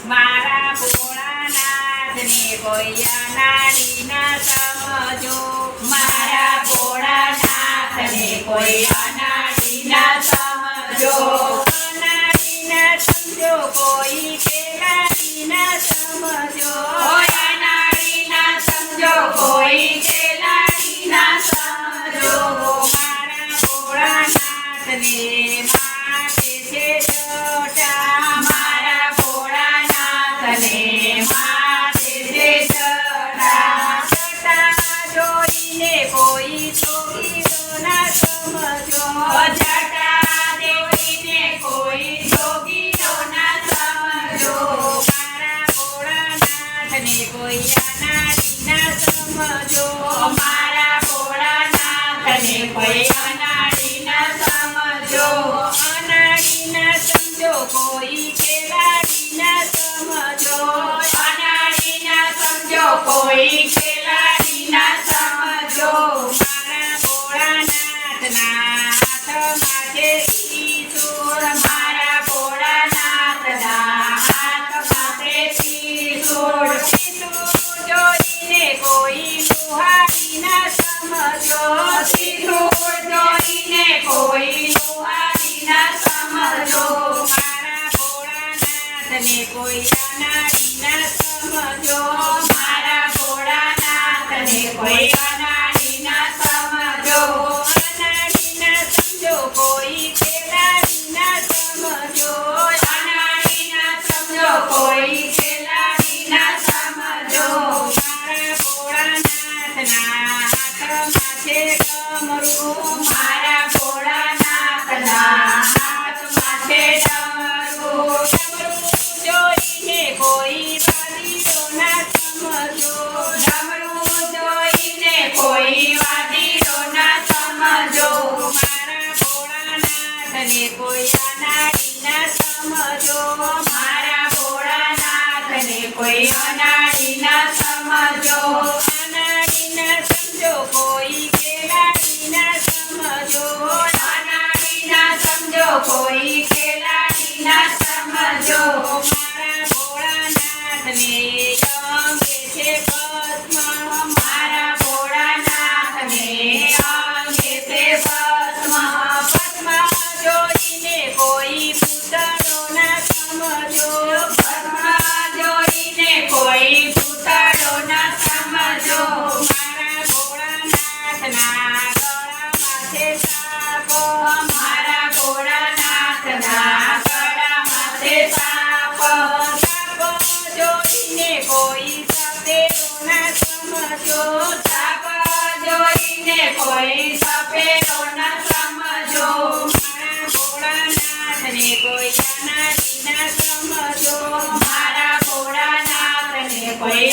મારા ભોળાનાથને કોઈ અનાડી ન સમજો મારા ભોળાનાથને કોઈ અનાડી ન સમજો અનાડી ન સમજો કોઈ ખેલાડી ન સમજો અનાડી ન સમજો કોઈ ખેલાડી ન સમજો મારા ભોળાનાથને માટે છે જટા મારા ભોળાનાથને માટે છે જટા જોઈને કોઈ જોગીરો ન સમજો જટા દેવીને કોઈ જોગીનો ન સમજો મારા ભોળાનાથને કોઈ અનાડી ન સમજો મારા ભોળાનાથને કોઈ અનાડી ન સમજો અનાડી ન સમજો કોઈ ખેલાડી ન સમજો અનાડી ન સમજો કોઈ ખેલાડી ન સમજો મારા ભોળાનાથના હાથમાં છે ઈશ્વર મારા ભોળાનાથના હાથમાં છે ત્રિશૂળ જોઈને કોઈ લુહારી ન સમજો ત્રિશૂળ જોઈને કોઈ લુહારી ન સમજો મારા ભોળાનાથને કોઈ અનાડી ન સમજો મારા ભોળાનાથને કોઈ અનાડી ન સમજો અનાડી ન સમજો કોઈ ખેલાડી ન સમજો અનાડી ન સમજો કોઈ ખેલાડી ન સમજો મારા ભોળાનાથના હાથમાં છે ડમરું મારા ભોળાનાથના હાથમાં છે ડમરું જોઈને કોઈ વાદીઓ ન સમજો ડમરું જોઈને કોઈ વાદીઓ ન સમજો મારા ભોળાનાથને કોઈ અનાડી ન સમજો મારા ભોળાનાથને કોઈ અનાડી ન સમજો અનાડી ન સમજો કોઈ ખેલાડી ન સમજો અનાડી ન સમજો કોઈ ખેલાડી ન સમજો મારા ભોળાનાથને અંગે છે ભસ્મ મારા ભોળાનાથને અંગે છે ભસ્મ ભસ્મ જોઈને કોઈ પૂતળો ન સમજો ભસ્મ જોઈને કોઈ પૂતળો ન સમજો મારા ભોળાનાથના ગળામાં છે સાપ મારા ભોળાનાથના ગળામાં છે સાપ સાપ જોઈને કોઈ સપેરો ન સમજો સાપ જોઈને કોઈ સપેરો ન સમજો મારા ભોળાનાથને કોઈ અનાડી ન સમજો મારા ભોળાનાથને કોઈ